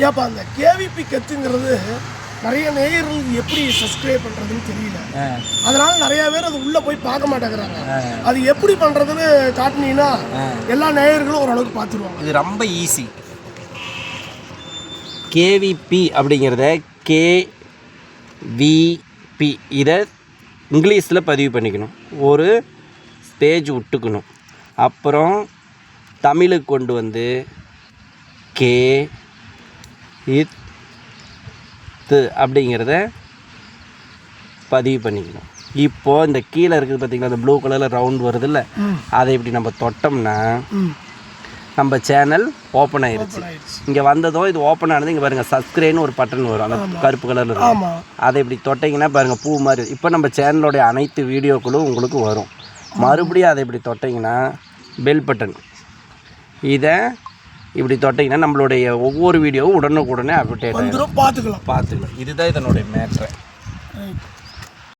ஏப்பா அந்த கேவிபி கத்துங்கிறது நிறைய நேயர்களுக்கு எப்படி சப்ஸ்கிரைப் பண்ணுறதுன்னு தெரியல. அதனால் நிறையா பேர் அது உள்ளே போய் பார்க்க மாட்டேங்கிறாங்க. அது எப்படி பண்ணுறதுன்னு காட்டினீங்கன்னா எல்லா நேயர்களும் ஓரளவுக்கு பார்த்துருவாங்க. இது ரொம்ப ஈஸி. கேவிபி அப்படிங்கிறத கேவிபி இதை இங்கிலீஷில் பதிவு பண்ணிக்கணும். ஒரு பேஜ் விட்டுக்கணும். அப்புறம் தமிழுக்கு கொண்டு வந்து கே இத் அப்படிங்கிறத பதிவு பண்ணிக்கணும். இப்போது இந்த கீழே இருக்குது பார்த்திங்களா, அந்த ப்ளூ கலரில் ரவுண்ட் வருதுல்ல, அதை இப்படி நம்ம தொட்டோம்னா நம்ம சேனல் ஓப்பன் ஆயிடுச்சு. இங்கே வந்ததும் இது ஓப்பன் ஆனது. இங்கே பாருங்கள் சப்ஸ்கிரைப்னு ஒரு பட்டன் வரும், அந்த கருப்பு கலரில் இருக்கும். அதை இப்படி தொட்டிங்கன்னா பாருங்கள் பூ மாதிரி. இப்போ நம்ம சேனலோடைய அனைத்து வீடியோக்களும் உங்களுக்கு வரும். மறுபடியும் அதை இப்படி தொட்டிங்கன்னா பெல் பட்டன், இதை இப்படி தொட்டிங்கன்னா நம்மளுடைய ஒவ்வொரு வீடியோவும் உடனுக்குடனே அப்டேட் ஆகிடும். பார்த்துக்கலாம். இதுதான் இதனுடைய மேட்ரு.